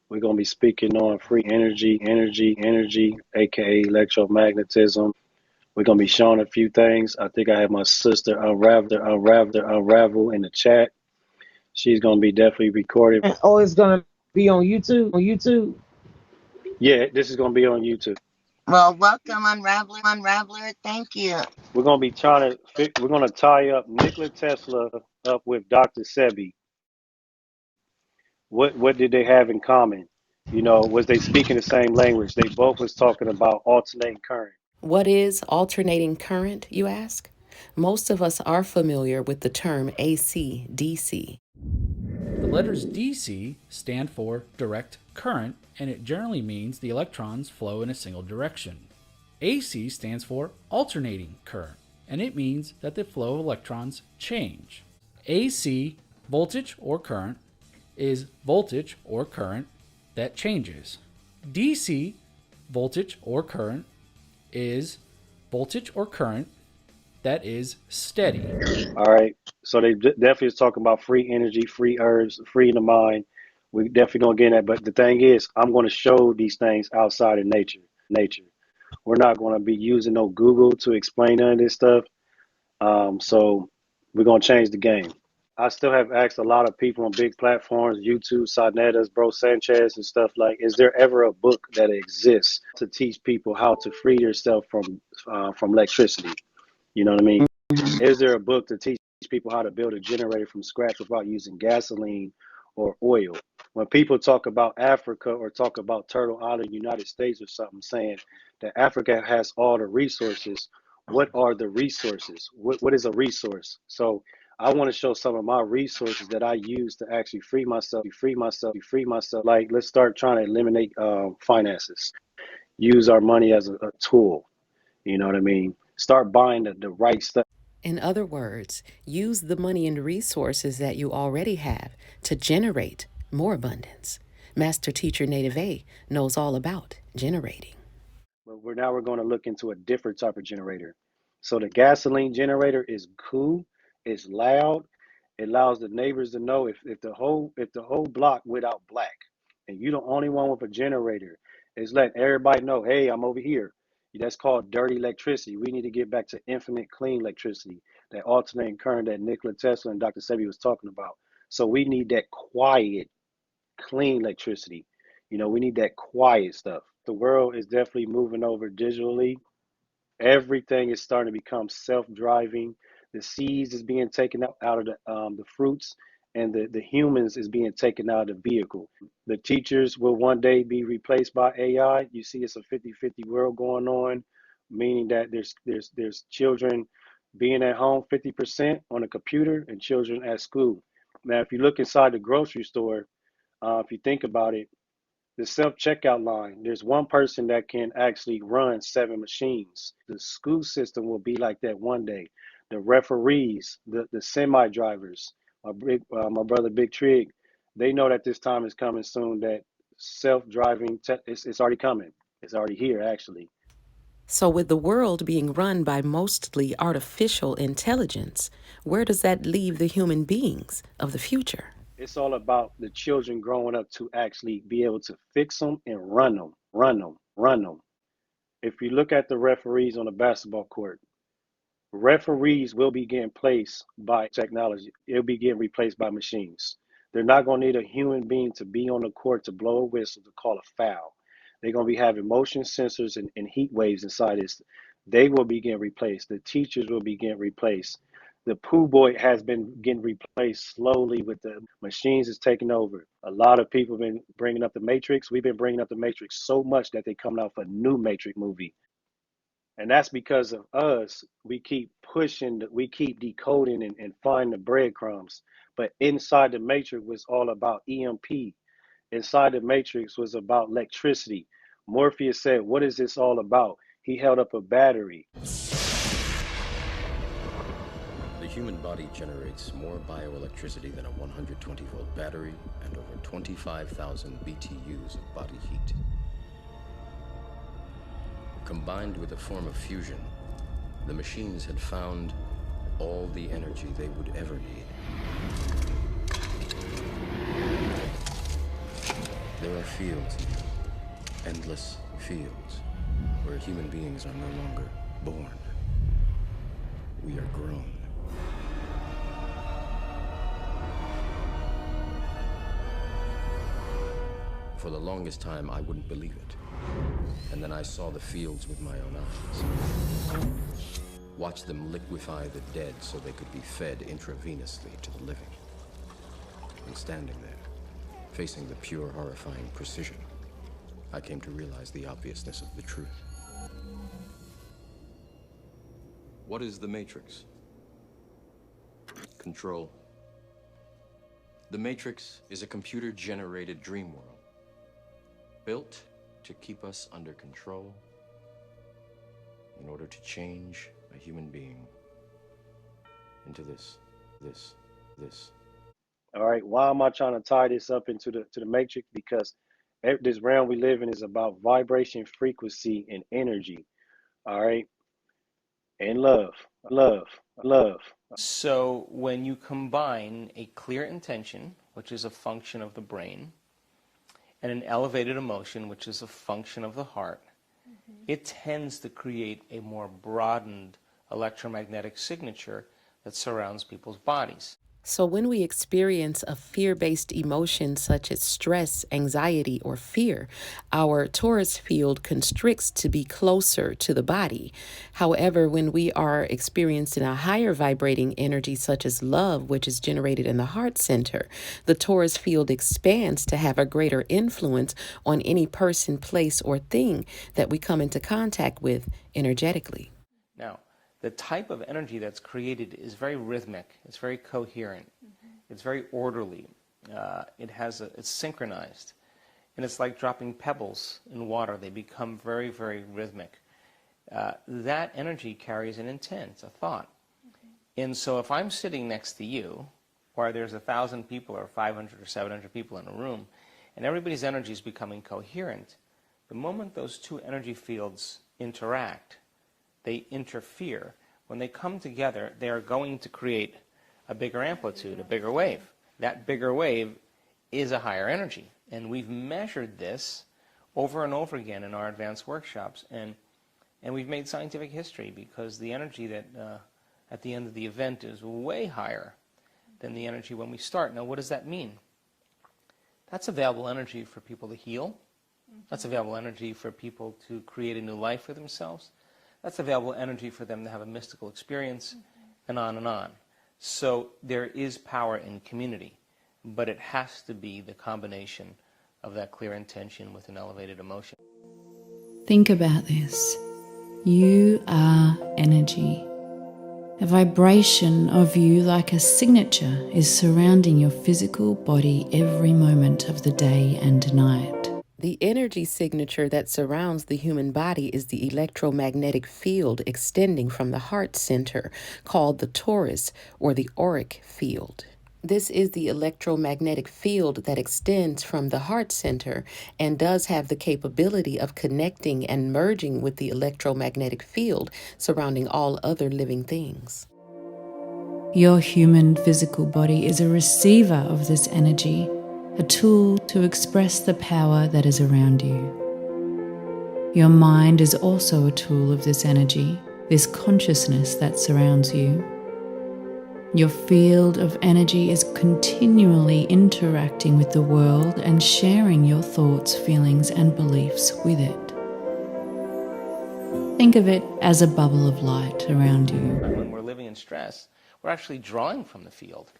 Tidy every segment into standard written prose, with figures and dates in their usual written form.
We're going to be speaking on free energy, aka electromagnetism. We're going to be showing a few things. I think I have my sister Unravel in the chat. She's going to be definitely recorded. Oh, it's gonna be on YouTube. On YouTube. Yeah, this is going to be on YouTube. Well, welcome, Unraveler. Thank you. We're going to be we're going to tie up Nikola Tesla up with Dr. Sebi. What did they have in common? You know, was they speaking the same language? They both was talking about alternating current. What is alternating current, you ask? Most of us are familiar with the term AC, DC. The letters DC stand for direct current, and it generally means the electrons flow in a single direction. AC stands for alternating current, and it means that the flow of electrons change. AC, voltage or current, is voltage or current that changes. DC, voltage or current, is voltage or current that is steady. All right. So they definitely is talking about free energy, free herbs, free in the mind. We definitely gonna get in that. But the thing is, I'm gonna show these things outside of nature. Nature. We're not gonna be using no Google to explain none of this stuff. So we're gonna change the game. I still have asked a lot of people on big platforms, YouTube, Sanetas, Bro Sanchez, and stuff like, is there ever a book that exists to teach people how to free yourself from electricity? You know what I mean? Is there a book to teach people how to build a generator from scratch without using gasoline or oil? When people talk about Africa or talk about Turtle Island, United States or something, saying that Africa has all the resources, what are the resources? What is a resource? So I want to show some of my resources that I use to actually free myself. Like, let's start trying to eliminate finances. Use our money as a tool. You know what I mean? Start buying the right stuff. In other words, use the money and resources that you already have to generate more abundance. Master Teacher Native A knows all about generating. But we're going to look into a different type of generator. So the gasoline generator is cool, it's loud, it allows the neighbors to know if the whole block without black and you the only one with a generator, it's letting everybody know, hey, I'm over here. That's called dirty electricity. We need to get back to infinite clean electricity, that alternating current that Nikola Tesla and Dr. Sebi was talking about. So we need that quiet, clean electricity. You know, we need that quiet stuff. The world is definitely moving over digitally. Everything is starting to become self-driving. The seeds is being taken out of the fruits, and the humans is being taken out of the vehicle. The teachers will one day be replaced by AI. You see, it's a 50-50 world going on, meaning that there's children being at home 50% on a computer and children at school. Now, if you look inside the grocery store, if you think about it, the self-checkout line, there's one person that can actually run 7 machines. The school system will be like that one day. The referees, the semi-drivers, my brother Big Trig, they know that this time is coming soon, that self-driving, it's already coming. It's already here, actually. So, with the world being run by mostly artificial intelligence, where does that leave the human beings of the future? It's all about the children growing up to actually be able to fix them and run them. If you look at the referees on the basketball court, referees will be getting replaced by technology. It'll be getting replaced by machines. They're not going to need a human being to be on the court to blow a whistle to call a foul. They're going to be having motion sensors and heat waves inside this. They will be getting replaced. The teachers will be getting replaced. The poo boy has been getting replaced slowly with the machines is taking over. A lot of people have been bringing up the Matrix. We've been bringing up the Matrix so much that they're coming out with a new Matrix movie. And that's because of us. We keep pushing, we keep decoding and finding the breadcrumbs. But inside the matrix was all about EMP. Inside the matrix was about electricity. Morpheus said, what is this all about? He held up a battery. The human body generates more bioelectricity than a 120-volt battery and over 25,000 BTUs of body heat. Combined with a form of fusion, the machines had found all the energy they would ever need. There are fields, endless fields, where human beings are no longer born. We are grown. For the longest time, I wouldn't believe it. And then I saw the fields with my own eyes. Watched them liquefy the dead so they could be fed intravenously to the living. And standing there, facing the pure, horrifying precision, I came to realize the obviousness of the truth. What is the Matrix? Control. The Matrix is a computer-generated dream world, built to keep us under control in order to change a human being into this. All right, why am I trying to tie this up into the matrix? Because this realm we live in is about vibration, frequency, and energy. All right, and love, love, love. So when you combine a clear intention, which is a function of the brain, and an elevated emotion, which is a function of the heart, it tends to create a more broadened electromagnetic signature that surrounds people's bodies. So when we experience a fear-based emotion such as stress, anxiety, or fear, our torus field constricts to be closer to the body. However, when we are experiencing a higher vibrating energy such as love, which is generated in the heart center, the torus field expands to have a greater influence on any person, place, or thing that we come into contact with energetically. Now, the type of energy that's created is very rhythmic, it's very coherent, it's very orderly, it's synchronized, and it's like dropping pebbles in water. They become very, very rhythmic. That energy carries an intent, a thought. And so if I'm sitting next to you, or there's 1,000 people or 500 or 700 people in a room, and everybody's energy is becoming coherent, the moment those two energy fields interact, they interfere. When they come together, they are going to create a bigger amplitude, a bigger wave. That bigger wave is a higher energy. And we've measured this over and over again in our advanced workshops. And we've made scientific history because the energy that at the end of the event is way higher than the energy when we start. Now, what does that mean? That's available energy for people to heal. That's available energy for people to create a new life for themselves. That's available energy for them to have a mystical experience, and on and on. So there is power in community, but it has to be the combination of that clear intention with an elevated emotion. Think about this. You are energy. A vibration of you like a signature is surrounding your physical body every moment of the day and night. The energy signature that surrounds the human body is the electromagnetic field extending from the heart center, called the torus or the auric field. This is the electromagnetic field that extends from the heart center and does have the capability of connecting and merging with the electromagnetic field surrounding all other living things. Your human physical body is a receiver of this energy, a tool to express the power that is around you. Your mind is also a tool of this energy, this consciousness that surrounds you. Your field of energy is continually interacting with the world and sharing your thoughts, feelings, and beliefs with it. Think of it as a bubble of light around you. When we're living in stress, we're actually drawing from the field.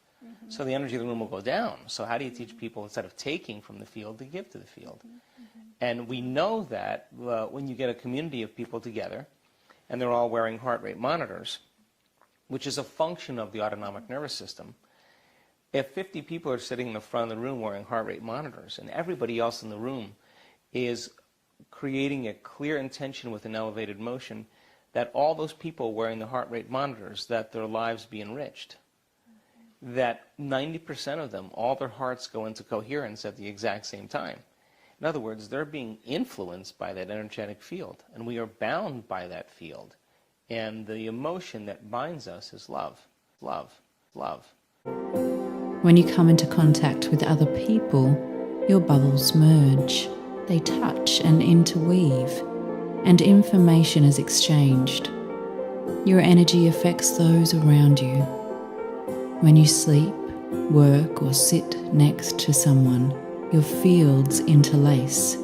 So the energy of the room will go down. So how do you teach people, instead of taking from the field, to give to the field? And we know that when you get a community of people together, and they're all wearing heart rate monitors, which is a function of the autonomic nervous system, if 50 people are sitting in the front of the room wearing heart rate monitors, and everybody else in the room is creating a clear intention with an elevated motion, that all those people wearing the heart rate monitors, that their lives be enriched. That 90% of them, all their hearts go into coherence at the exact same time. In other words, they're being influenced by that energetic field, and we are bound by that field. And the emotion that binds us is love, love, love. When you come into contact with other people, Your bubbles merge, they touch and interweave, and information is exchanged. Your energy affects those around you. When you sleep, work, or sit next to someone, your fields interlace.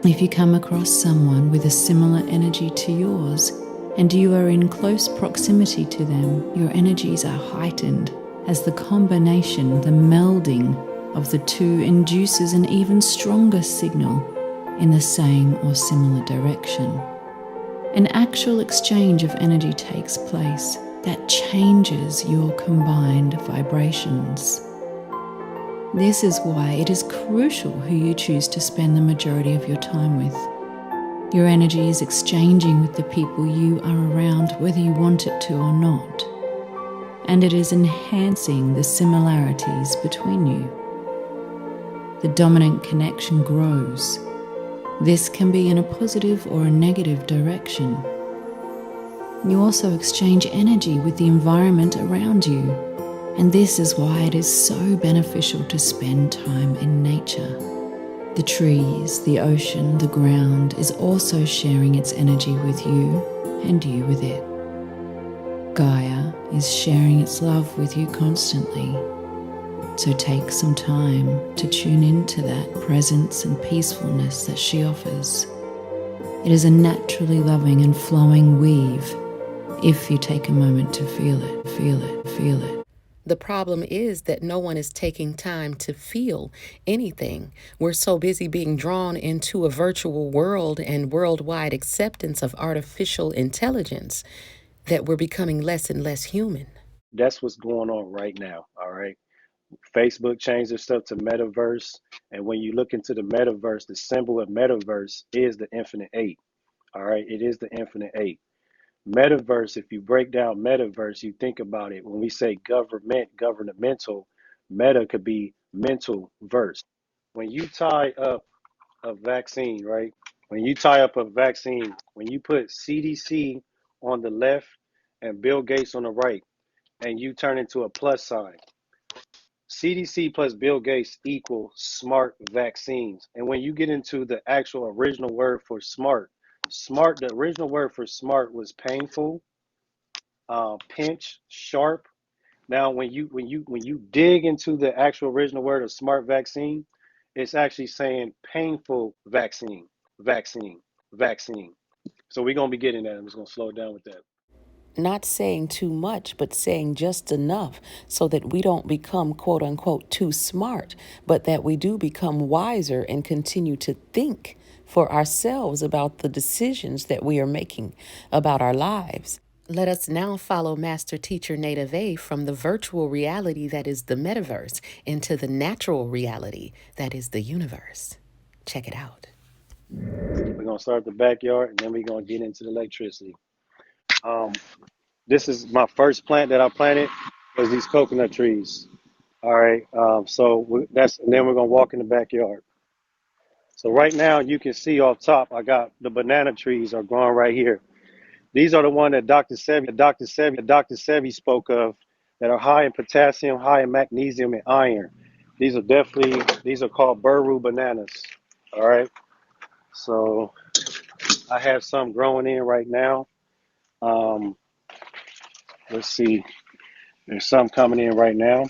If you come across someone with a similar energy to yours, and you are in close proximity to them, your energies are heightened as the combination, the melding of the two induces an even stronger signal in the same or similar direction. An actual exchange of energy takes place that changes your combined vibrations. This is why it is crucial who you choose to spend the majority of your time with. Your energy is exchanging with the people you are around, whether you want it to or not, and it is enhancing the similarities between you. The dominant connection grows. This can be in a positive or a negative direction. You also exchange energy with the environment around you, and this is why it is so beneficial to spend time in nature. The trees, the ocean, the ground is also sharing its energy with you and you with it. Gaia is sharing its love with you constantly. So take some time to tune into that presence and peacefulness that she offers. It is a naturally loving and flowing weave if you take a moment to feel it, feel it, feel it. The problem is that no one is taking time to feel anything. We're so busy being drawn into a virtual world and worldwide acceptance of artificial intelligence that we're becoming less and less human. That's what's going on right now. All right. Facebook changed their stuff to metaverse. And when you look into the metaverse, the symbol of metaverse is the infinite eight. All right. It is the infinite eight. Metaverse, if you break down metaverse, you think about it. When we say government, governmental, meta could be mental verse. When you tie up a vaccine, right? When you tie up a vaccine, when you put CDC on the left and Bill Gates on the right, and you turn into a plus sign, CDC plus Bill Gates equal smart vaccines. And when you get into the actual original word for smart, the original word for smart was painful, pinch, sharp. Now, when you dig into the actual original word of smart vaccine, it's actually saying painful vaccine, vaccine, vaccine. So we're gonna be getting that. I'm just gonna slow it down with that. Not saying too much, but saying just enough so that we don't become quote unquote too smart, but that we do become wiser and continue to think for ourselves about the decisions that we are making about our lives. Let us now follow Master Teacher Native A from the virtual reality that is the metaverse into the natural reality that is the universe. Check it out. We're gonna start the backyard, and then we're gonna get into the electricity. Um, this is my first plant that I planted was these coconut trees. All right. That's and then we're gonna walk in the backyard. So right now you can see off top, I got the banana trees are growing right here. These are the one that Dr. Sebi spoke of that are high in potassium, high in magnesium and iron. These are called Burro Bananas. All right. So I have some growing in right now. Um, let's see. There's some coming in right now.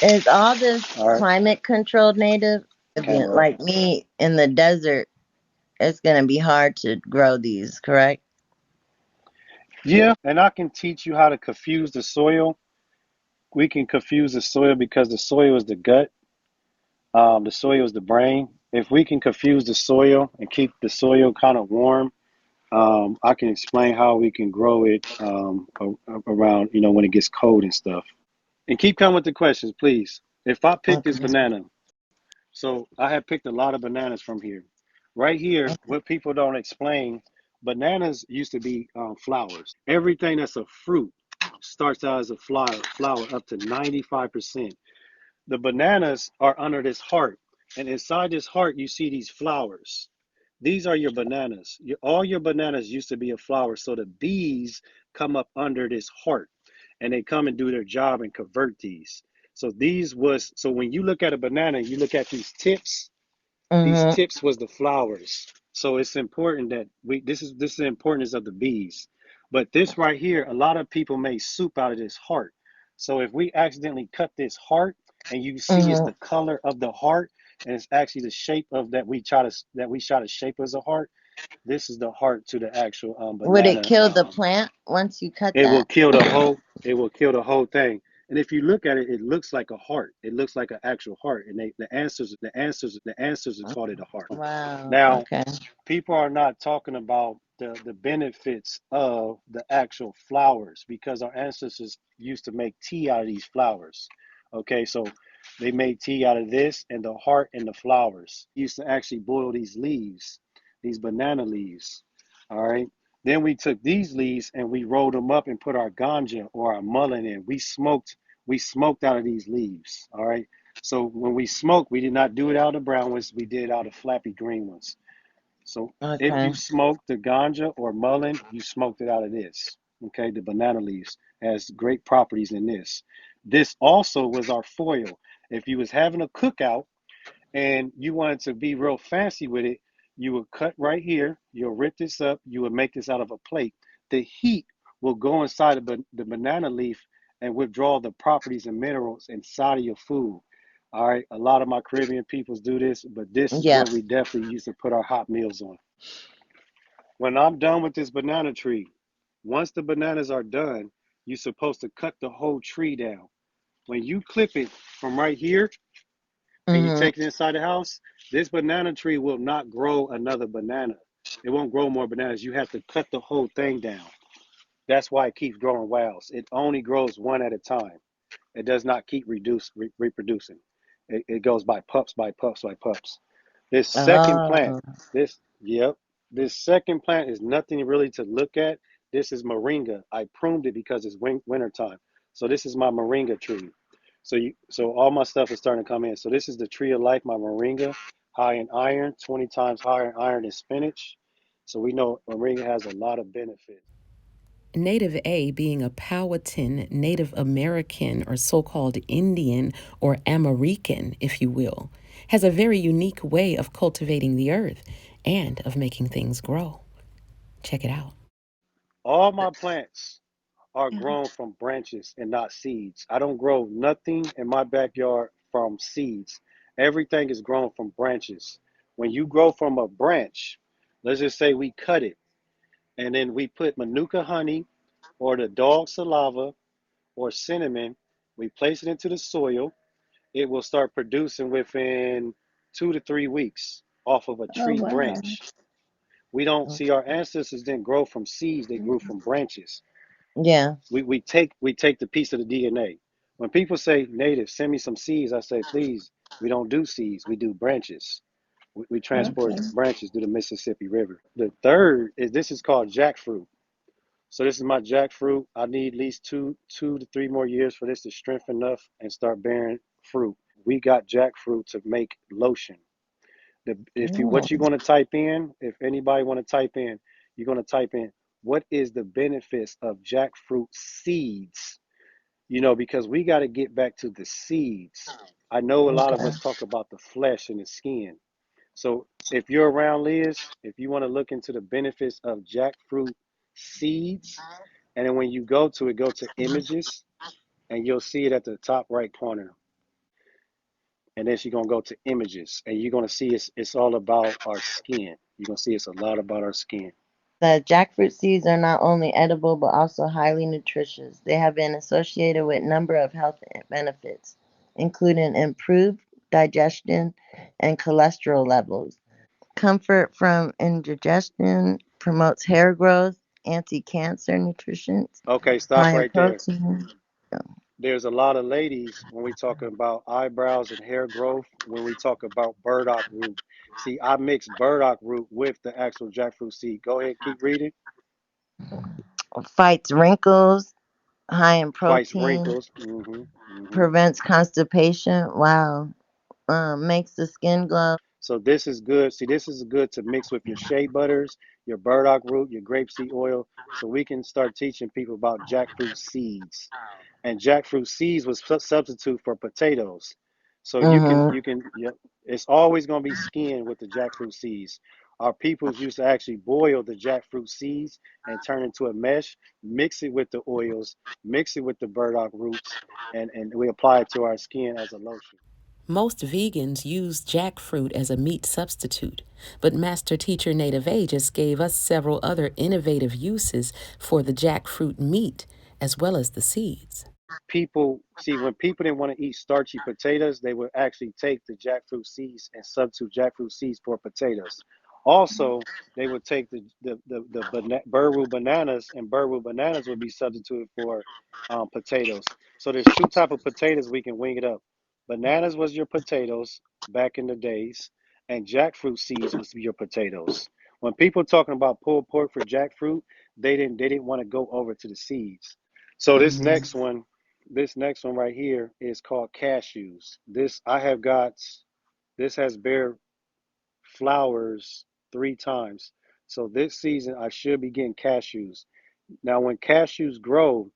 Is all this All right. climate controlled native? Like me in the desert, it's going to be hard to grow these, correct? Yeah, and I can teach you how to confuse the soil. We can confuse the soil because the soil is the gut. The soil is the brain. If we can confuse the soil and keep the soil kind of warm, I can explain how we can grow it around, when it gets cold and stuff. And keep coming with the questions, please. If I pick this Okay. banana, so I have picked a lot of bananas from here. Right here, what people don't explain, bananas used to be flowers. Everything that's a fruit starts out as a flower up to 95%. The bananas are under this heart, and inside this heart, you see these flowers. These are your bananas. All your bananas used to be a flower, so the bees come up under this heart, and they come and do their job and convert these. So these was so when you look at a banana, you look at these tips. These Mhm. tips was the flowers. So it's important that we this is the importance of the bees. But this right here, a lot of people make soup out of this heart. So if we accidentally cut this heart and you see it's Mhm. the color of the heart and it's actually the shape of that we try to shape as a heart, this is the heart to the actual Would it banana. kill the plant once you cut It will that? kill the whole. It will kill the whole thing. And if you look at it, it looks like a heart. It looks like an actual heart. And the answers called it a heart. Wow. Now, Okay. people are not talking about the benefits of the actual flowers because our ancestors used to make tea out of these flowers. Okay, so they made tea out of this and the heart and the flowers. Used to actually boil these leaves, these banana leaves. All right. Then we took these leaves and we rolled them up and put our ganja or our mullein in. We smoked out of these leaves. All right. So when we smoked, we did not do it out of the brown ones. We did out of flappy green ones. So if Okay. you smoke the ganja or mullein, you smoked it out of this. Okay, the banana leaves has great properties in this. This also was our foil. If you was having a cookout and you wanted to be real fancy with it, you would cut right here, you'll rip this up, you would make this out of a plate. The heat will go inside of the banana leaf and withdraw the properties and minerals inside of your food. All right, a lot of my Caribbean peoples do this, but this is Yeah. what we definitely used to put our hot meals on. When I'm done with this banana tree, once the bananas are done, you're supposed to cut the whole tree down. When you clip it from right here and you Mhm. take it inside the house, this banana tree will not grow another banana. It won't grow more bananas. You have to cut the whole thing down. That's why it keeps growing wild. It only grows one at a time. It does not keep reproducing. It goes by pups, by pups, by pups. This second plant, Oh. this, yep, this second plant is nothing really to look at. This is moringa. I pruned it because it's winter time. So this is my moringa tree. So all my stuff is starting to come in. So this is the tree of life, my moringa, high in iron, 20 times higher in iron than spinach. So we know moringa has a lot of benefits. Native A being a Powhatan, Native American, or so called Indian or American, if you will, has a very unique way of cultivating the earth and of making things grow. Check it out. All my plants are grown from branches and not seeds. I don't grow nothing in my backyard from seeds. Everything is grown from branches. When you grow from a branch, let's just say we cut it and then we put manuka honey or the dog saliva or cinnamon, we place it into the soil, it will start producing within 2 to 3 weeks off of a Oh tree wow. branch. We don't see our ancestors didn't grow from seeds, they grew from branches. Yeah. We take the piece of the DNA. When people say native, send me some seeds, I say, please, we don't do seeds, we do branches. We transport Okay. branches through the Mississippi River. The third is this is called jackfruit. So this is my jackfruit. I need at least two to three more years for this to strengthen enough and start bearing fruit. We got jackfruit to make lotion. If you what you're Mm. going to type in, if anybody want to type in, you're going to type in what is the benefits of jackfruit seeds. Because we got to get back to the seeds. I know a lot of Okay. us talk about the flesh and the skin. So if you're around Liz, if you want to look into the benefits of jackfruit seeds, and then when you go to it, go to images, and you'll see it at the top right corner. And then she's gonna go to images, and you're gonna see it's all about our skin. You're gonna see it's a lot about our skin. The jackfruit seeds are not only edible but also highly nutritious. They have been associated with a number of health benefits, including improved digestion and cholesterol levels. Comfort from indigestion, promotes hair growth, anti-cancer nutrition, Okay, stop high in right there. protein. There's a lot of ladies when we talk about eyebrows and hair growth, when we talk about burdock root. See, I mix burdock root with the actual jackfruit seed. Go ahead, keep reading. Fights wrinkles, high in Fights protein, wrinkles. Mm-hmm. Mm-hmm. prevents constipation. Wow. Makes the skin glow. So this is good. See, this is good to mix with your shea butters, your burdock root, your grapeseed oil. So we can start teaching people about jackfruit seeds. And jackfruit seeds was substitute for potatoes. So Mm-hmm. yeah, it's always going to be skin with the jackfruit seeds. Our peoples used to actually boil the jackfruit seeds and turn into a mesh, mix it with the oils, mix it with the burdock roots, and we apply it to our skin as a lotion. Most vegans use jackfruit as a meat substitute, but Master Teacher Native A just gave us several other innovative uses for the jackfruit meat as well as the seeds. People see when people didn't want to eat starchy potatoes, they would actually take the jackfruit seeds and substitute jackfruit seeds for potatoes. Also, they would take the Burro bananas, and Burro bananas would be substituted for potatoes. So there's two type of potatoes we can wing it up. Bananas was your potatoes back in the days, and jackfruit seeds was your potatoes. When people talking about pulled pork for jackfruit, they didn't want to go over to the seeds. So Mm-hmm. this next one right here is called cashews. This I have got. This has bare flowers 3 times. So this season I should be getting cashews. Now when cashews grow,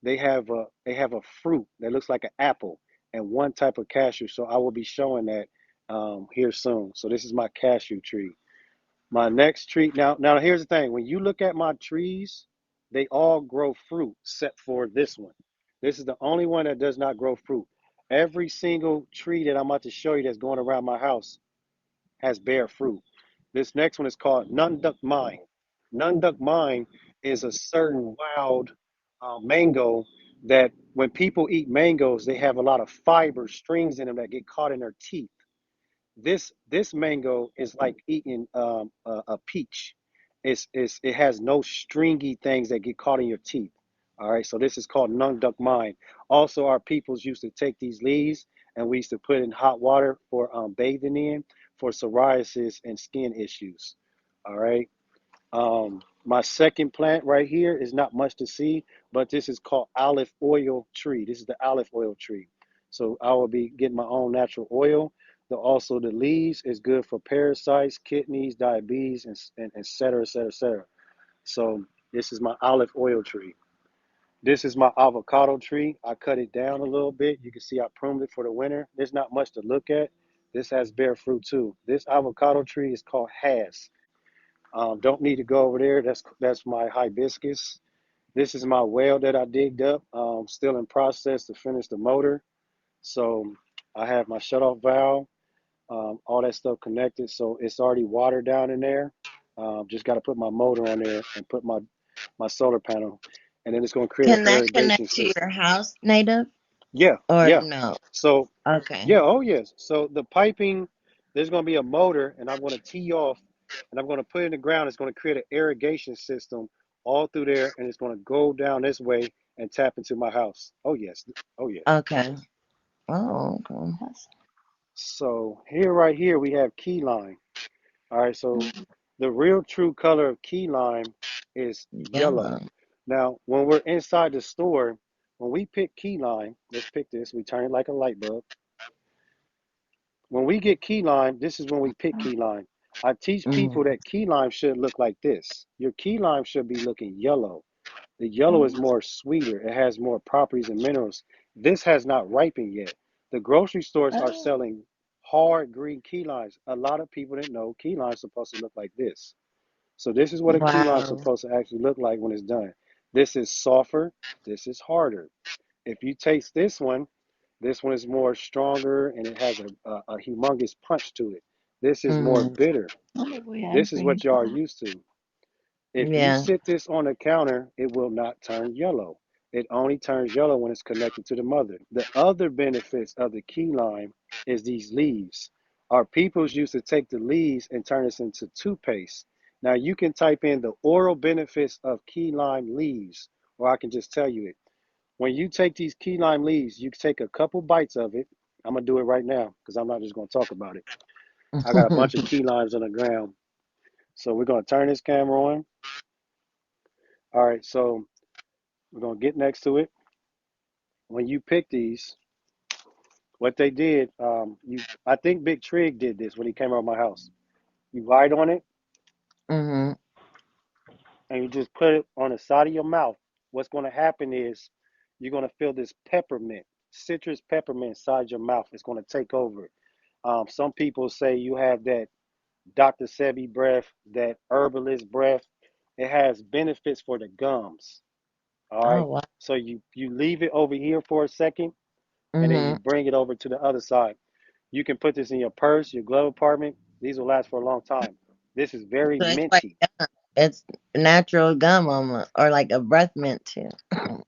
they have a fruit that looks like an apple and one type of cashew. So I will be showing that here soon. So this is my cashew tree. My next tree. Now here's the thing. When you look at my trees, they all grow fruit except for this one. This is the only one that does not grow fruit. Every single tree that I'm about to show you that's going around my house has bare fruit. This next one is called Nunduck Mine. Nunduck Mine is a certain wild mango that when people eat mangoes, they have a lot of fiber strings in them that get caught in their teeth. This mango is like eating a peach. It has no stringy things that get caught in your teeth. All right, so this is called Nung Duck Mine. Also, our peoples used to take these leaves and we used to put in hot water for bathing in for psoriasis and skin issues. All right. My second plant right here is not much to see, but this is called olive oil tree. This is the olive oil tree. So I will be getting my own natural oil. Also, the leaves is good for parasites, kidneys, diabetes, and et cetera, et cetera, et cetera. So this is my olive oil tree. This is my avocado tree. I cut it down a little bit. You can see I pruned it for the winter. There's not much to look at. This has bare fruit too. This avocado tree is called Has. Don't need to go over there. That's my hibiscus. This is my well that I digged up. Still in process to finish the motor. So I have my shutoff valve, all that stuff connected. So it's already water down in there. Just got to put my motor on there and put my solar panel, and then it's going to create an Can that irrigation connect to your system. house, Native, Yeah, or yeah. no? So Okay. yeah, oh yes. So the piping, there's going to be a motor, and I'm going to tee off, and I'm going to put it in the ground. It's going to create an irrigation system all through there, and it's going to go down this way and tap into my house. Oh yes, oh yeah. Okay. Oh, okay. So here, right here, we have key lime. All right, so the real true color of key lime is yellow. Yellow. Now, when we're inside the store, when we pick key lime, let's pick this. We turn it like a light bulb. When we get key lime, this is when we pick key lime. I teach people Mm. that key lime should look like this. Your key lime should be looking yellow. The yellow is more sweeter. It has more properties and minerals. This has not ripened yet. The grocery stores are selling hard green key limes. A lot of people didn't know key limes supposed to look like this. So this is what a key lime is Wow. supposed to actually look like when it's done. This is softer. This is harder. If you taste this one is more stronger and it has a humongous punch to it. This is more Mm. bitter. This is what y'all are used to. If you Yeah. sit this on the counter, it will not turn yellow. It only turns yellow when it's connected to the mother. The other benefits of the key lime is these leaves. Our peoples used to take the leaves and turn this into toothpaste. Now you can type in the oral benefits of key lime leaves, or I can just tell you it. When you take these key lime leaves, you take a couple bites of it. I'm gonna do it right now because I'm not just gonna talk about it. I got a bunch of key limes on the ground. So we're gonna turn this camera on. All right, so we're gonna get next to it. When you pick these, What they did, I think Big Trig did this when he came out of my house. You bite on it Mm-hmm. and you just put it on the side of your mouth. What's going to happen is you're going to feel this peppermint, citrus peppermint inside your mouth. It's going to take over. Some people say you have that Dr. Sebi breath, that herbalist breath. It has benefits for the gums. All Oh right. wow. So you leave it over here for a second and then you Mm-hmm. bring it over to the other side. You can put this in your purse, your glove compartment. These will last for a long time. This is very So it's like minty. it's natural gum almost, or like a breath mint too.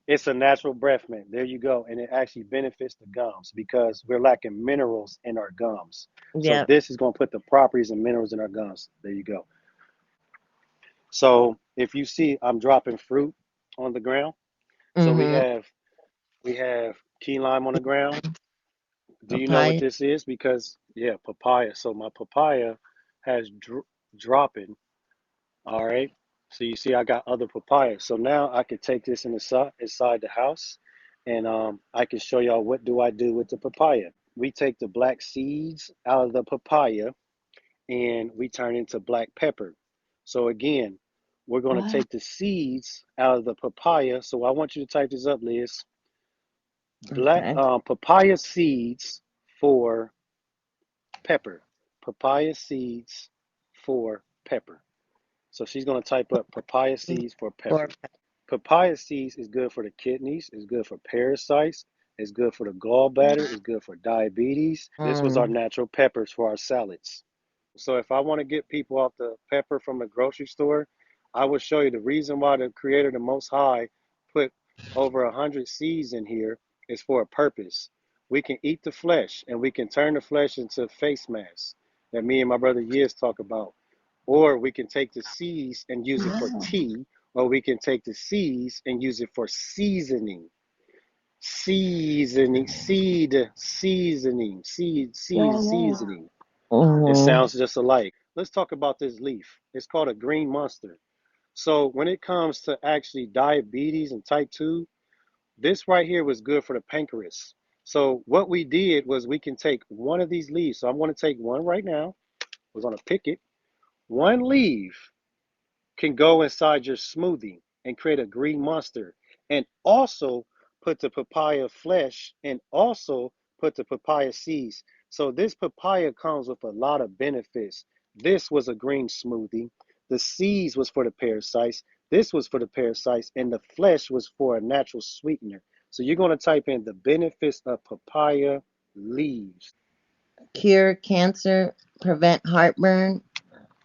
It's a natural breath mint. There you go. And it actually benefits the gums because we're lacking minerals in our gums. So Yep. this is going to put the properties and minerals in our gums. There you go. So if you see I'm dropping fruit on the ground. So we Mm-hmm. have we have key lime on the ground. Do you know what Papaya. this is? Because yeah, papaya. So my papaya has dropping. All right. So you see, I got other papayas. So now I could take this inside the house, and I can show y'all what do I do with the papaya. We take the black seeds out of the papaya, and we turn into black pepper. So again, we're going to Wow. take the seeds out of the papaya. So I want you to type this up, Liz. Black Okay. papaya seeds for pepper. Papaya seeds for pepper. So she's going to type up papaya seeds for Or pepper. Papaya seeds is good for the kidneys, it's good for parasites, it's good for the gallbladder, it's good for diabetes. This was our mm, natural peppers for our salads. So if I want to get people off the pepper from the grocery store, I will show you the reason why the Creator, the Most High, put over 100 seeds in here is for a purpose. We can eat the flesh and we can turn the flesh into face masks that me and my brother Yiz talk about. Or we can take the seeds and use it for Wow. tea, or we can take the seeds and use it for seasoning. Yeah, Seed yeah. seasoning. It mm, sounds just alike. Let's talk about this leaf. It's called a green monster. So when it comes to actually diabetes and type 2, this right here was good for the pancreas. So what we did was we can take one of these leaves. So I'm going to take one right now. I was going to pick it. One leaf can go inside your smoothie and create a green monster and also put the papaya flesh and also put the papaya seeds. So this papaya comes with a lot of benefits. This was a green smoothie. The seeds was for the parasites. This was for the parasites and the flesh was for a natural sweetener. So you're going to type in the benefits of papaya leaves. cure cancer, prevent heartburn,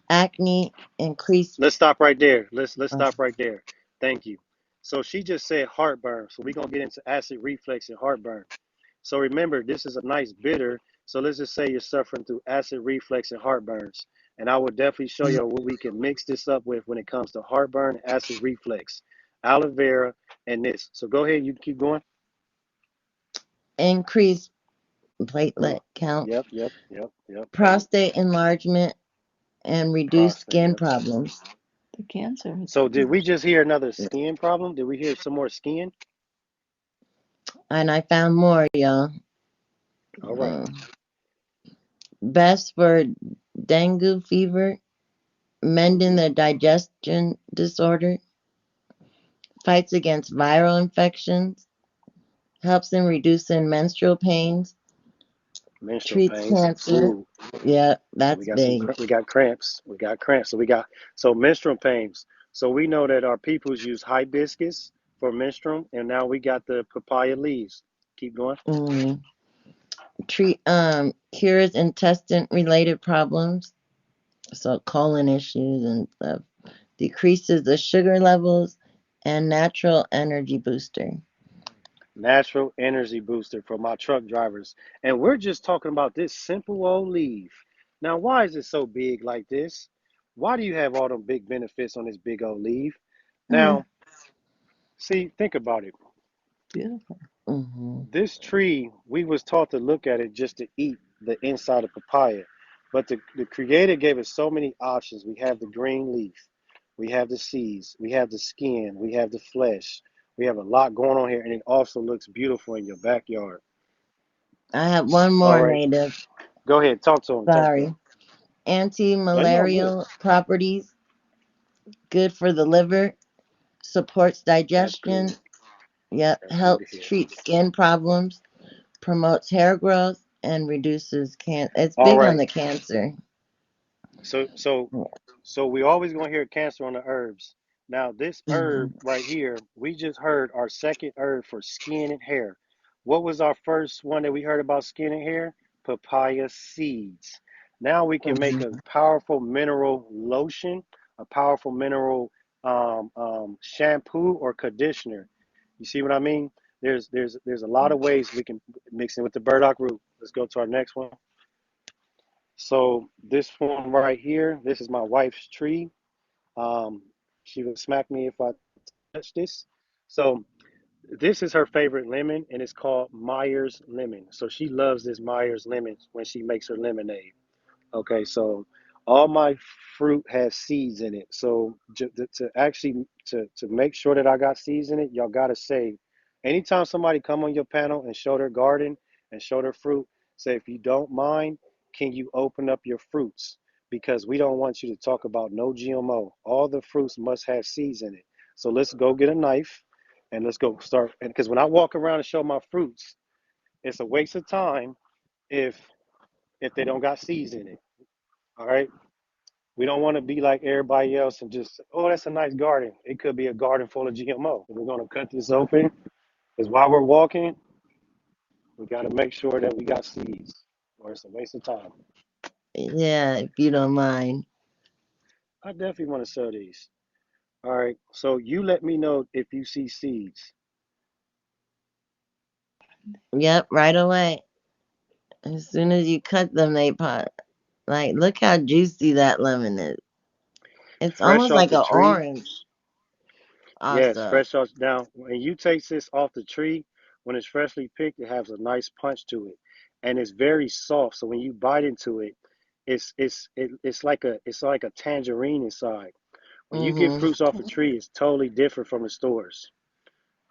acne, increase. Let's stop right there. Let's stop right there. Thank you. So she just said heartburn. So we're gonna get into acid reflux and heartburn. So remember, this is a nice bitter. So let's just say you're suffering through acid reflux and heartburns. And I will definitely show you what we can mix this up with when it comes to heartburn, acid reflux, aloe vera, and this. So go ahead, you can keep going. Increase Oh, platelet count, yep. prostate enlargement, and reduce Prostate, skin yep. problems. The cancer. So did we just hear another skin problem? Did we hear some more skin? And I found more, y'all. All right. Uh, best for dengue fever, mending Mm-hmm. the digestion disorder, fights against viral infections, helps in reducing menstrual pains, Menstrual treats pains. cancer. Ooh, Yeah, so we that's got some big. we got cramps. We got cramps. So menstrual pains. So we know that our peoples use hibiscus for menstruum, and now we got the papaya leaves. Keep going. Mm. Treat cures intestine related problems, so colon issues and stuff. Decreases the sugar levels and natural energy booster. Natural energy booster for my truck drivers. And we're just talking about this simple old leaf. Now, why is it so big like this? Why do you have all them big benefits on this big old leaf? Mm, Now, see, think about it. beautiful. Hmm. This tree, we was taught to look at it just to eat the inside of papaya. But the creator gave us so many options. We have the green leaf, we have the seeds, we have the skin, we have the flesh. We have a lot going on here, and it also looks beautiful in your backyard. I have one All more right, native. go ahead. Talk to him. Talk to him. Sorry. No, you're all good. Anti-malarial properties, good for the liver, supports That's digestion. good. Yep, That's good to helps hear. treat skin problems, promotes hair growth, and reduces can. It's All big on right. the cancer. So we always gonna hear cancer on the herbs. Now this herb Mhm. right here, we just heard our second herb for skin and hair. What was our first one that we heard about skin and hair? Papaya seeds. Now we can make a Mhm. powerful mineral lotion, a powerful mineral shampoo or conditioner. You see what I mean? There's a lot of ways we can mix it with the burdock root. Let's go to our next one. So this one right here, this is my wife's tree. Um, she would smack me if I touch this. So this is her favorite lemon, and it's called Myers lemon. So she loves this Myers lemon when she makes her lemonade. Okay, so all my fruit has seeds in it. So to actually to make sure that I got seeds in it, y'all gotta say, anytime somebody come on your panel and show their garden and show their fruit, say if you don't mind, can you open up your fruits? Because we don't want you to talk about no GMO. All the fruits must have seeds in it. So let's go get a knife and let's go start. And because when I walk around and show my fruits, it's a waste of time if they don't got seeds in it. All right. We don't want to be like everybody else and just, oh, that's a nice garden. It could be a garden full of GMO. We're going to cut this open because while we're walking, we got to make sure that we got seeds or it's a waste of time. Yeah, if you don't mind. I definitely want to sell these. All right. So you let me know if you see seeds. Yep, right away. As soon as you cut them, they pop. Like, look how juicy that lemon is. It's Fresh almost off like the an tree. orange, Yes, also. fresh off. Now, when you take this off the tree, when it's freshly picked, it has a nice punch to it, and it's very soft. So when you bite into it, it's like a tangerine inside. When you get Mm-hmm. fruits off a tree, it's totally different from the stores.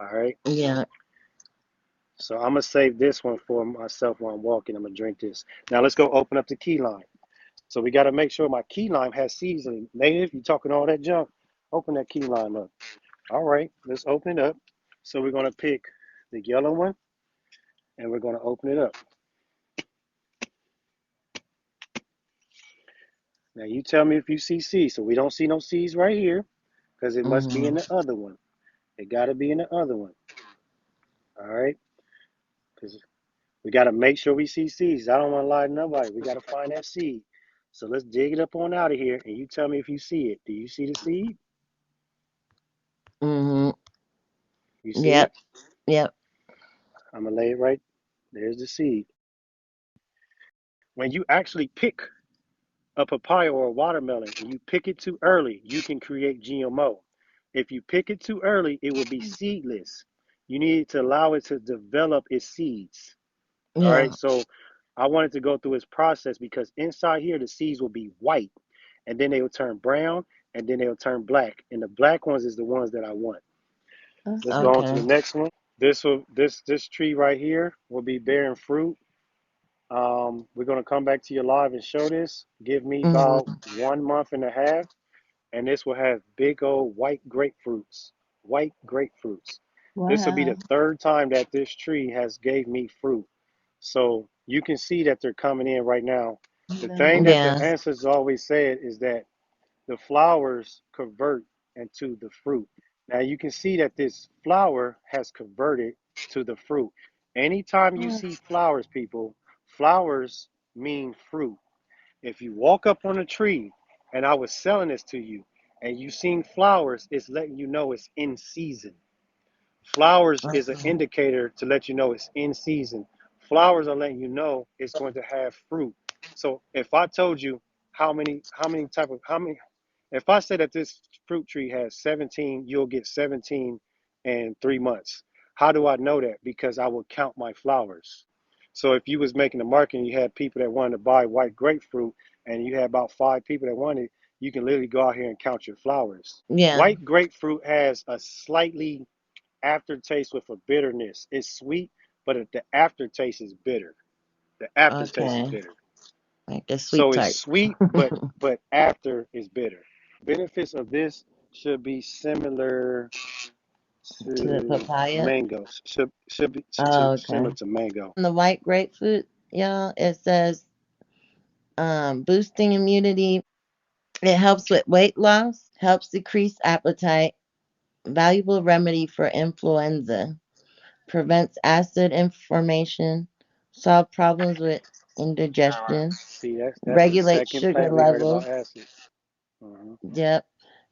All right. Yeah. So I'm gonna save this one for myself while I'm walking. I'm gonna drink this. Now let's go open up the key lime. So we gotta make sure my key lime has seeds in it. Native, you talking all that junk? Open that key lime up. All right, let's open it up. So we're gonna pick the yellow one and we're gonna open it up. Now you tell me if you see seeds. So we don't see no seeds right here because it must be in Mm-hmm. the other one. It gotta be in the other one. All right, because we got to make sure we see seeds. I don't want to lie to nobody. We got to find that seed. So let's dig it up on out of here, and you tell me if you see it. Do you see the seed? Mm-hmm. You see it? Yep. Yep. I'm gonna lay it right. There's the seed. When you actually pick a papaya or a watermelon, and you pick it too early, you can create GMO. If you pick it too early, it will be seedless. You need to allow it to develop its seeds. All right. Yeah. So I wanted to go through this process because inside here the seeds will be white and then they will turn brown and then they'll turn black. And the black ones is the ones that I want. Let's go on to the Okay. next one. This tree right here will be bearing fruit. We're gonna come back to you live and show this. Give me about Mm-hmm. 1 month and a half, and this will have big old white grapefruits. White grapefruits. This will be Wow. the third time that this tree has gave me fruit. So you can see that they're coming in right now. The thing that the Yeah. ancestors always said is that the flowers convert into the fruit. Now you can see that this flower has converted to the fruit. Anytime you see flowers, people, flowers mean fruit. If you walk up on a tree and I was selling this to you and you seen flowers, it's letting you know it's in season. Flowers is an Okay. indicator to let you know it's in season. Flowers are letting you know it's going to have fruit. So if I told you how many, if I said that this fruit tree has 17, you'll get 17 in 3 months. How do I know that? Because I will count my flowers. So if you was making a market and you had people that wanted to buy white grapefruit and you had about 5 people that wanted, you can literally go out here and count your flowers. Yeah. White grapefruit has a slightly aftertaste with a bitterness. It's sweet, but the aftertaste is bitter. The aftertaste is Okay. bitter. Like the So sweet it's type. sweet, but after is bitter. Benefits of this should be similar To the to papaya. mangoes. Should be Oh, similar okay. to mango. On the white grapefruit, y'all, it says boosting immunity. It helps with weight loss, helps decrease appetite, valuable remedy for influenza, prevents acid formation, solve problems with indigestion, See, that's the regulates second sugar plant we heard about levels. acid. Hmm. Yep.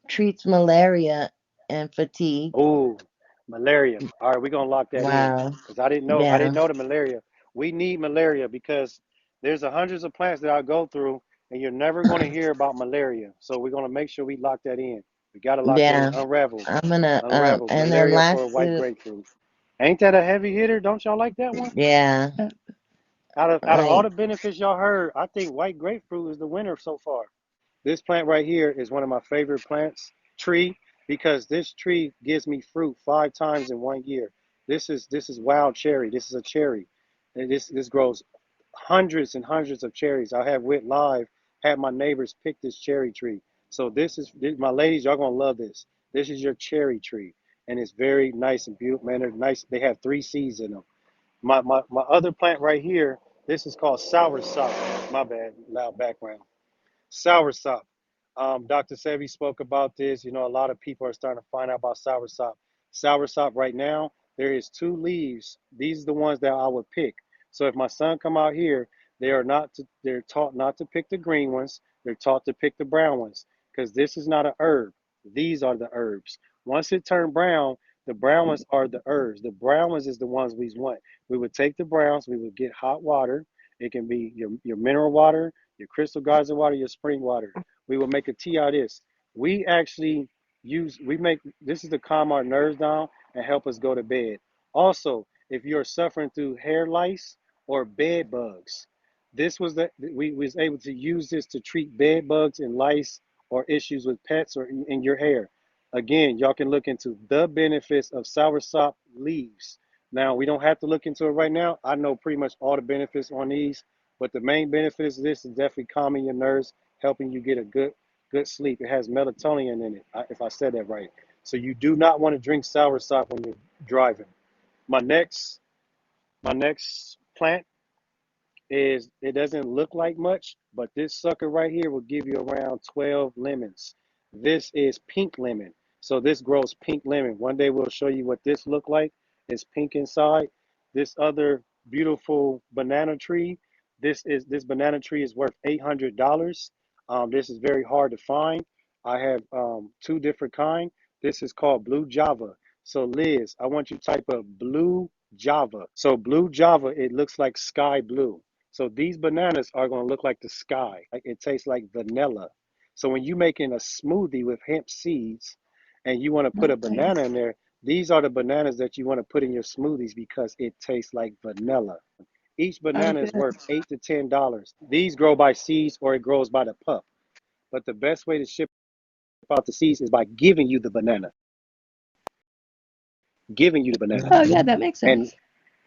Treats malaria and fatigue. Oh, malaria. All right, we're gonna lock that in Wow. because I didn't know. I Yeah. didn't know the malaria. We need malaria because there's hundreds of plants that I go through, and you're never gonna hear about malaria. So we're gonna make sure we lock that in. We gotta lock that in. Yeah. Unravel, I'm gonna unravel. and then Malaria for a last white to grapefruit. Ain't that a heavy hitter? Don't y'all like that one? yeah. Out of all Like the benefits y'all heard, I think white grapefruit is the winner so far. This plant right here is one of my favorite plants, tree, because this tree gives me fruit 5 times in 1 year. This is wild cherry. This is a cherry. And this grows hundreds and hundreds of cherries. I have went live, had my neighbors pick this cherry tree. So my ladies, y'all gonna love this. This is your cherry tree, and it's very nice and beautiful. Man, they're nice. They have 3 seeds in them. My other plant right here, this is called soursop. My bad, loud background. Soursop. Dr. Sebi spoke about this. You know, a lot of people are starting to find out about soursop. Soursop right now, there is 2 leaves. These are the ones that I would pick. So if my son come out here, they're taught not to pick the green ones. They're taught to pick the brown ones because this is not a herb. These are the herbs. Once it turned brown, the brown ones are the herbs. The brown ones is the ones we want. We would take the browns, we would get hot water. It can be your mineral water, your crystal geyser water, your spring water. We will make a tea out of this. We actually we make this is to calm our nerves down and help us go to bed. Also, if you're suffering through hair lice or bed bugs, this was that we was able to use this to treat bed bugs and lice or issues with pets or in your hair. Again, y'all can look into the benefits of soursop leaves. Now, we don't have to look into it right now. I know pretty much all the benefits on these, but the main benefits of this is definitely calming your nerves, helping you get a good sleep. It has melatonin in it, if I said that right. So you do not want to drink soursop when you're driving. My next my next plant is it doesn't look like much, but this sucker right here will give you around 12 lemons. This is pink lemon. So this grows pink lemon. One day we'll show you what this look like. It's pink inside. This other beautiful banana tree, this banana tree is worth $800. This is very hard to find. I have 2 different kind. This is called blue java. So Liz, I want you to type of blue java. So blue java, it looks like sky blue. So these bananas are going to look like the sky. It tastes like vanilla. So when you're making a smoothie with hemp seeds and you want to put a banana in there, these are the bananas that you want to put in your smoothies because it tastes like vanilla. Each banana is okay. worth $8 to $10. These grow by seeds or it grows by the pup. But the best way to ship out the seeds is by giving you the banana. Giving you the banana. Oh yeah, that makes And sense.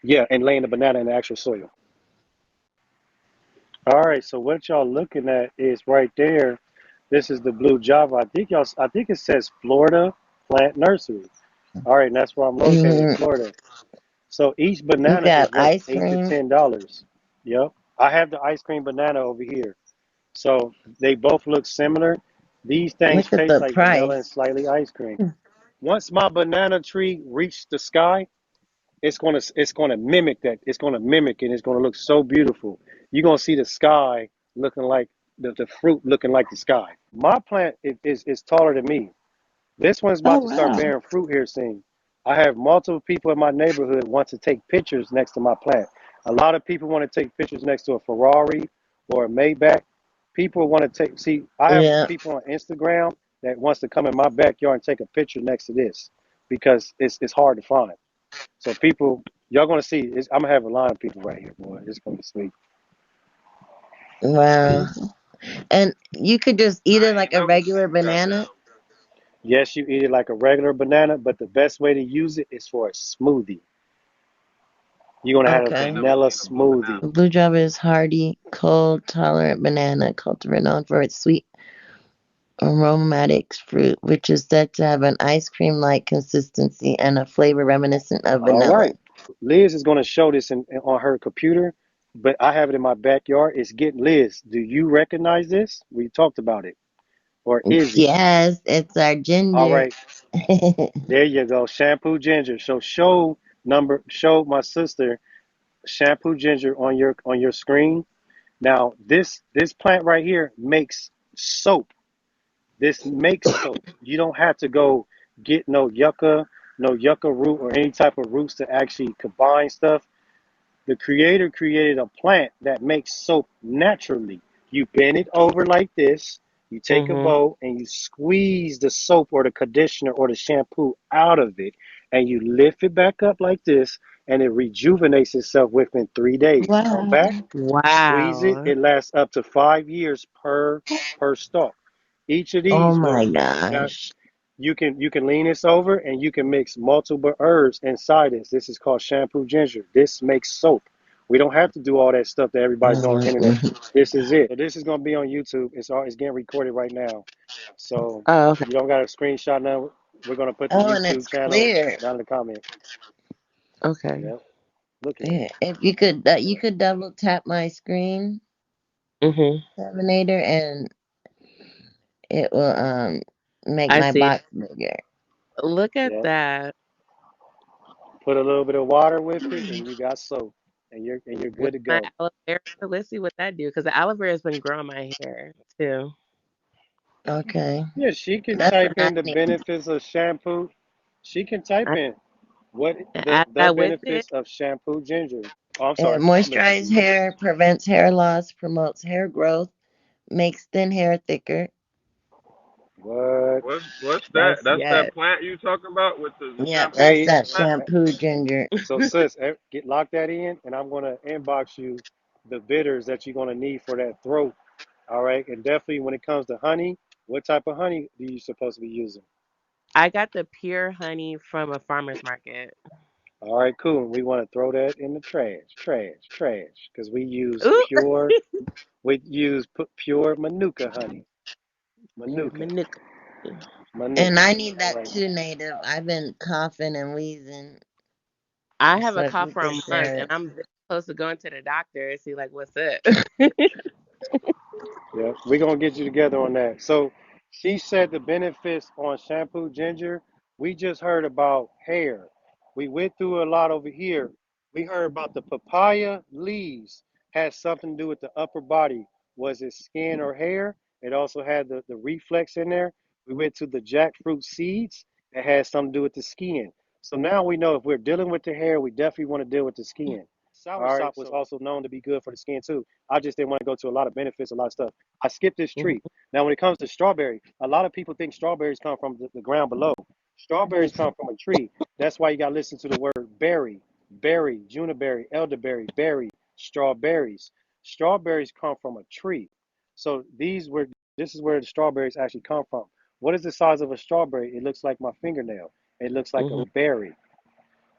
yeah, and laying the banana in the actual soil. All right, so what y'all looking at is right there. This is the blue java. I think it says Florida Plant Nursery. All right, and that's where I'm located in Hmm. Florida. So each You banana got is worth ice eight to cream. ten dollars. Yep. I have the ice cream banana over here. So they both look similar. These things Look at taste the like vanilla and price. slightly ice cream. Once my banana tree reached the sky, it's gonna mimic that. It's gonna mimic it. It's gonna look so beautiful. You're gonna see the sky looking like the fruit looking like the sky. My plant is taller than me. This one's Oh about to start wow. bearing fruit here soon. I have multiple people in my neighborhood want to take pictures next to my plant. A lot of people want to take pictures next to a Ferrari or a Maybach. People want to take see. I have Yeah. people on Instagram that wants to come in my backyard and take a picture next to this because it's hard to find. So people, y'all gonna see. I'm gonna have a line of people right here, boy. It's gonna be sweet. Wow. And you could just eat it like a regular banana. Yes, you eat it like a regular banana, but the best way to use it is for a smoothie. You're gonna have a Okay. vanilla smoothie. The blue java is hardy, cold tolerant banana cultivar known for its sweet aromatic fruit, which is said to have an ice cream like consistency and a flavor reminiscent of All vanilla. right. Liz is gonna show this on her computer, but I have it in my backyard. It's getting Liz. Do you recognize this? We talked about it, or is it? Yes, it's our All ginger. right. There you go. Shampoo ginger. So show my sister shampoo ginger on your screen. Now this plant right here makes soap. This makes soap. You don't have to go get no yucca root or any type of roots to actually combine stuff. The creator created a plant that makes soap naturally. You bend it over like this, you take a bowl and you squeeze the soap or the conditioner or the shampoo out of it, and you lift it back up like this, and it rejuvenates itself within 3 days. Come Wow. back, squeeze it. Wow. It lasts up to 5 years per stalk. Each of Oh these my will now gosh. you can lean this over and you can mix multiple herbs inside this. This is called shampoo ginger. This makes soap. We don't have to do all that stuff that everybody's doing on the internet. Mm-mm. This is it. So this is gonna be on YouTube. It's getting recorded right now. So Oh, okay. you don't got a screenshot now. We're gonna put the Oh, and YouTube it's channel clear. down in the comment. Okay. Yep. Look at it. Yeah, if you could double tap my screen, Mhm. Terminator, and it will make I my see. box bigger. Look at Yep. that. Put a little bit of water with it, and you got soap, and you're With good to my go. aloe vera. Let's see what that do. Because the aloe vera has been growing my hair too. Okay, Yeah, she can that's type what I in the need. benefits of shampoo. She can type I in what add the that with it. benefits of shampoo ginger. Oh, I'm It sorry. I'm listening to moisturizes you. hair, prevents hair loss, promotes hair growth, makes thin hair thicker. What? What's that? That's That's yes. that plant you talking about with the Yep, shampoo that's Hey, that plant? shampoo ginger. so sis, get lock that in, and I'm gonna inbox you the bitters that you're gonna need for that throat. All right, and definitely when it comes to honey, what type of honey do you supposed to be using? I got the pure honey from a farmer's market. All right, cool. We want to throw that in the trash, because Ooh, we use pure Manuka honey. Manuka, manuka. And Manuka. I need All that right. too, native. I've been coughing and wheezing, I have so a if cough you for a could month, share and it. I'm this close to going to the doctor and see like what's up. Yeah, we're gonna get you together on that. So she said the benefits on shampoo ginger. We just heard about hair. We went through a lot over here. We heard about the papaya leaves had something to do with the upper body. Was it skin or hair? It also had the reflex in there. We went to the jackfruit seeds that had something to do with the skin. So now we know if we're dealing with the hair, we definitely want to deal with the skin. Soursop was also known to be good for the skin too. I just didn't want to go to a lot of benefits, a lot of stuff. I skipped this Mhm. tree. Now, when it comes to strawberry, a lot of people think strawberries come from the ground below. Strawberries come from a tree. That's why you got to listen to the word berry, berry, juniperberry, elderberry, berry, strawberries. Strawberries come from a tree. So this is where the strawberries actually come from. What is the size of a strawberry? It looks like my fingernail. It looks like a Mhm. berry.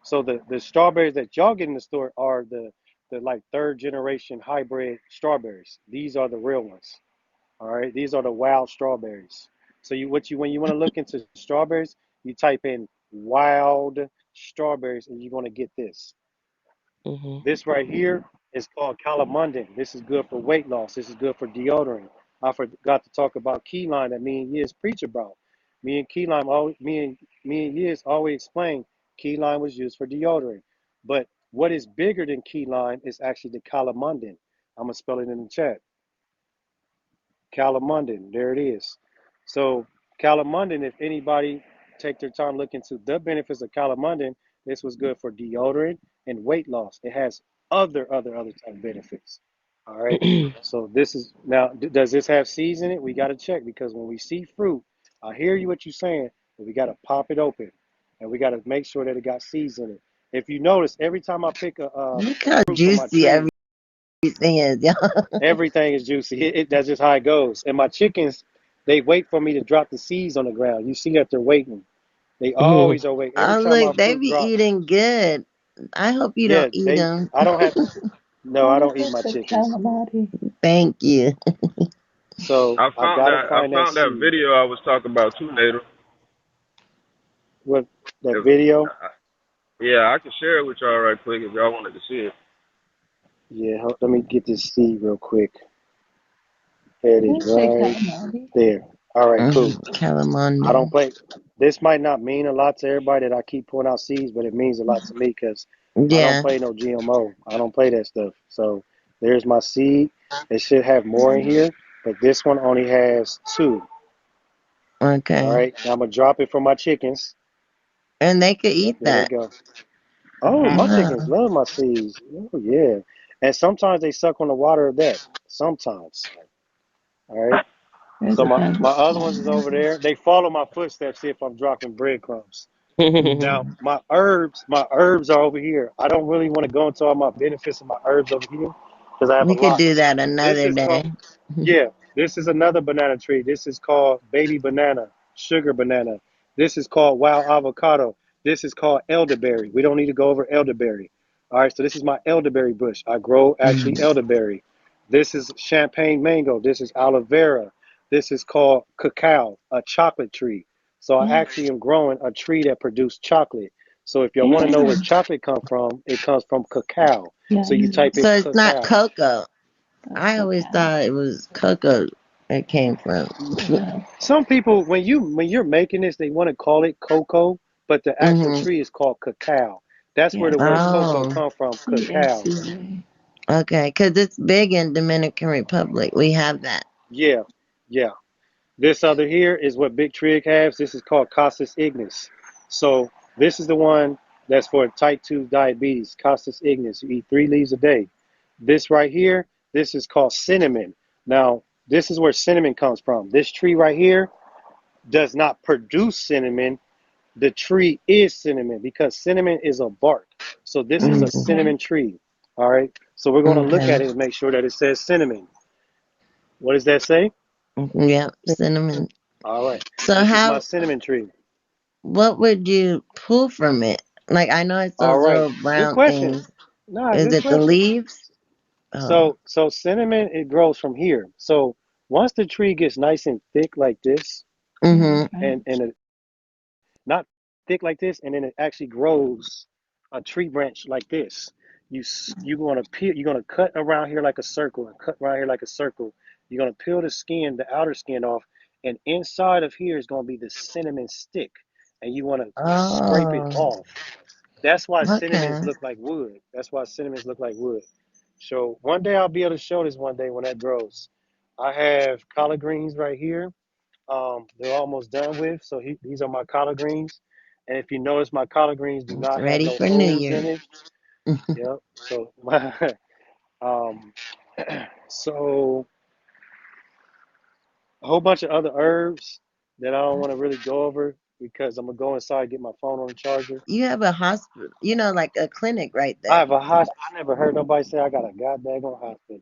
So the strawberries that y'all get in the store are the like third generation hybrid strawberries. These are the real ones. All right, these are the wild strawberries. So when you want to look into strawberries, you type in wild strawberries and you're gonna get this. Mhm. This right here is called calamundin. This is good for weight loss. This is good for deodorant. I forgot to talk about key lime that me and Yiz preach about. Me and Yiz always explain key lime was used for deodorant. But what is bigger than key lime is actually the calamundin. I'm gonna spell it in the chat. Calamundin, there it is. So calamundin, if anybody take their time looking into the benefits of calamundin, this was good for deodorant and weight loss. It has other type of benefits. All right. So this is now. Does this have seeds in it? We got to check because when we see fruit, I hear you what you're saying, but we got to pop it open, and we got to make sure that it got seeds in it. If you notice, every time I pick Look a how fruit from my juicy tree, everything is, y'all. everything is juicy. That's just how it goes. And my chickens, they wait for me to drop the seeds on the ground. You see that they're waiting. They Mhm. always are waiting. Every Oh, time my look, they fruit be drops, eating good. I hope you Yeah, don't eat them. I don't have, no, I I would don't eat like my the chickens. calamari. Thank you. So I gotta I find that found that seed. video I was talking about too, Nader. What, that If, video? yeah, I can share it with y'all right quick if y'all wanted to see it. Yeah, let me get this seed real quick. There it is Let's say right calamari. there. All right, cool. I don't Calamari. play. This might not mean a lot to everybody that I keep pulling out seeds, but it means a lot to me because I don't Yeah. play no GMO. I don't play that stuff. So there's my seed. It should have more in here, but this one only has two. All Okay. right, now I'm gonna drop it for my chickens. And they could eat There they that. go. Oh, my chickens Wow. love my seeds. Oh yeah, and sometimes they suck on the water of that. Sometimes. All right. There's So a my packet. other ones is over there. They follow my footsteps, see if I'm dropping breadcrumbs. Now Mhm. my herbs are over here. I don't really want to go into all my benefits of my herbs over here because I have a We could lot. do that This another is called, day. yeah, this is another banana tree. This is called baby banana, sugar banana. This is called wild avocado. This is called elderberry. We don't need to go over elderberry. All right, so this is my elderberry bush. I grow actually Mhm. elderberry. This is champagne mango. This is aloe vera. This is called cacao, a chocolate tree. So I Yeah. actually am growing a tree that produced chocolate. So if y'all want to know Yeah. where chocolate come from, it comes from cacao. Yeah, So you you type So in it's not cacao. cocoa. that's I always cacao. thought it was cocoa it came from. No. Some people, when you're making this, they want to call it cocoa, but the actual Hmm. tree is called cacao. That's where Yeah, the word cocoa Oh, come from, cacao. CACA. okay. Because it's big in Dominican Republic. We have that. Yeah, yeah. This other here is what Big Trig has. This is called Costus ignis. So this is the one that's for type 2 diabetes, Costus ignis. You eat 3 leaves a day. This right here, this is called cinnamon. Now, this is where cinnamon comes from. This tree right here does not produce cinnamon. The tree is cinnamon because cinnamon is a bark. So this is a Mm, cinnamon tree. All right. So we're going to look okay. at it and make sure that it says cinnamon. What does that say? Yep, cinnamon. All right. So This is my how? cinnamon tree. What would you pull from it? Like I know it's All those right. little Good brown question. things. Nah, Is good it the question. leaves? Oh. So cinnamon it grows from here. So once the tree gets nice and thick like this, Mm, Mm-hmm. okay. and it not thick like this, and then it actually grows a tree branch like this. You're gonna peel. You're gonna cut around here like a circle, and cut around here like a circle. You're gonna peel the skin, the outer skin off, and inside of here is gonna be the cinnamon stick, and you wanna scrape it Oh. off. That's why cinnamons Okay. look like wood. That's why cinnamons look like wood. So one day I'll be able to show this one day when that grows. I have collard greens right here. They're almost done with. So these are my collard greens. And if you notice, my collard greens do It's not have ready no for New holes in Year. it. Yep. So um, so a whole bunch of other herbs that I don't want to really go over because I'm gonna go inside and get my phone on the charger. You have a hospital, like a clinic right I there. have a hospital. I never heard nobody say I got a goddamn hospital.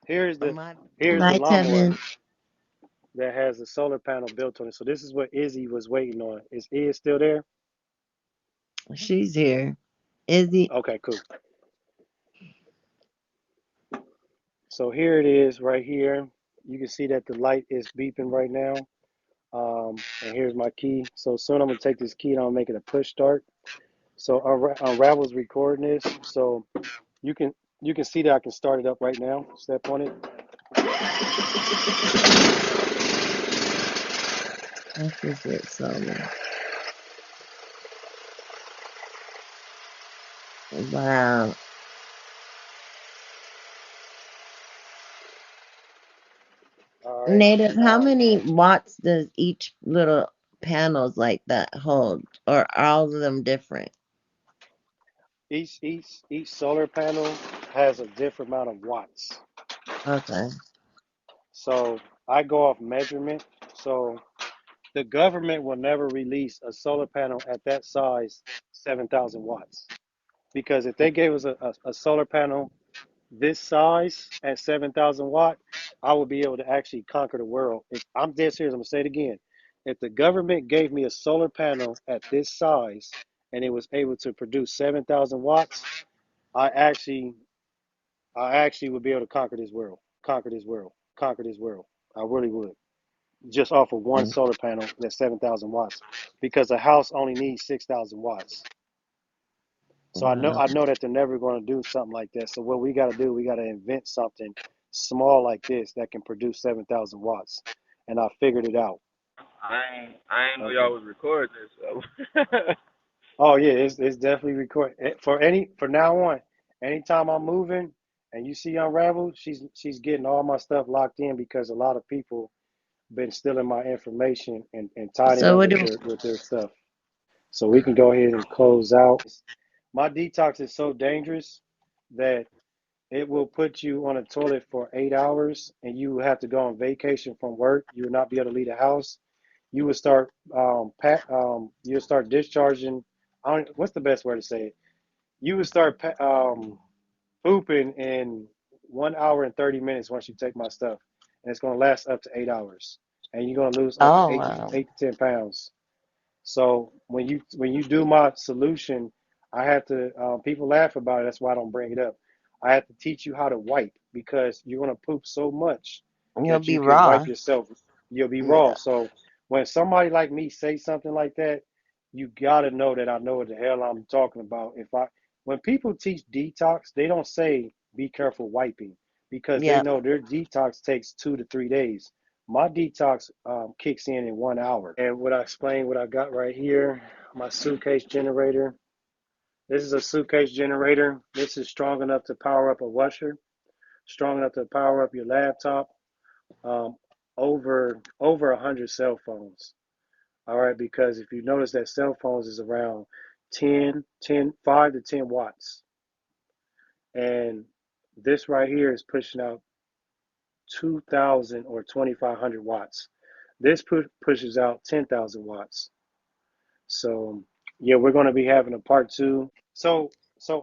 Here's the My, here's the bye, lawnmower Tevin. that has a solar panel built on it. So this is what Izzy was waiting on. Is Iz still there? She's here. Izzy, Okay, cool. So here it is right here. You can see that the light is beeping right now. And here's my key. So soon I'm gonna take this key and I'll make it a push start. So Unravel's recording this. So you can you can see that I can start it up right now. Step on it. that's just it, solar. Wow. All right. Native, how Um, many watts does each little panels like that hold? Or are all of them different? each solar panel has a different amount of watts. Okay. So I go off measurement. So the government will never release a solar panel at that size, 7,000 watts. Because if they gave us a solar panel this size at 7,000 watt, I would be able to actually conquer the world. If I'm dead serious, I'm gonna say it again. If the government gave me a solar panel at this size and it was able to produce 7,000 watts, I actually would be able to conquer this world, conquer this world, conquer this world. I really would. Just off of one solar panel that's 7,000 watts, because a house only needs 6,000 watts. So I know that they're never going to do something like that. So what we got to do, we got to invent something small like this that can produce 7,000 watts. And I figured it out. I ain't know Okay. y'all was recording this. So. Oh yeah, it's definitely recorded. For now on. Anytime I'm moving and you see Unravel, she's getting all my stuff locked in because a lot of people been stealing my information and tied it So up what with do their stuff. So we can go ahead and close out. My detox is so dangerous that it will put you on a toilet for 8 hours, and you will have to go on vacation from work. You will not be able to leave the house. You will start you'll start discharging. What's the best way to say it? You will start pooping in 1 hour and 30 minutes once you take my stuff, and it's going to last up to 8 hours, and you're going to lose up to Oh eight to wow. 10 pounds. So when you do my solution, I have to. People laugh about it. That's why I don't bring it up. I have to teach you how to wipe because you're gonna poop so much You'll that be you can raw. wipe yourself. You'll be raw. Yeah. So when somebody like me say something like that, you gotta know that I know what the hell I'm talking about. When people teach detox, they don't say be careful wiping because they Yeah. know their detox takes 2 to 3 days. My detox kicks in 1 hour. And what I explained, what I got right here, my suitcase generator. This is a suitcase generator. This is strong enough to power up a washer, strong enough to power up your laptop, um, over 100 cell phones. All right, because if you notice that cell phones is around 5 to 10 watts. And this right here is pushing out 2,000 or 2,500 watts. This pushes out 10,000 watts. So yeah, we're going to be having a part two. So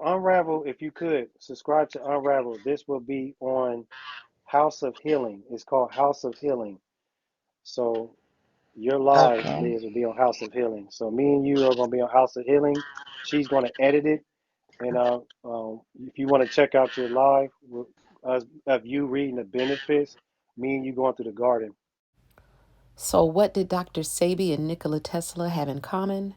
Unravel, if you could subscribe to Unravel, this will be on House of Healing. It's called House of Healing. So your live, Okay. Liz, will be on House of Healing. So me and you are going to be on House of Healing. She's going to edit it, and if you want to check out your live of you reading the benefits, me and you going through the garden. So, what did Dr. Sebi and Nikola Tesla have in common?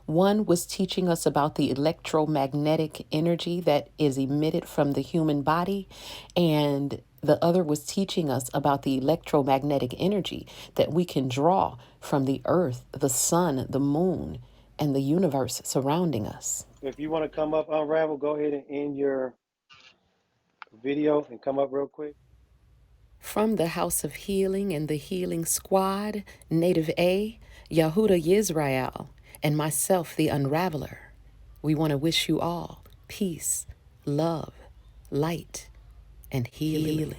One was teaching us about the electromagnetic energy that is emitted from the human body, and the other was teaching us about the electromagnetic energy that we can draw from the earth, the sun, the moon, and the universe surrounding us. If you want to come up, Unravel, go ahead and end your video and come up real quick. From the House of Healing and the Healing Squad, Native A, Yahuda Yisrael, and myself, the Unraveler, we want to wish you all peace, love, light, and healing.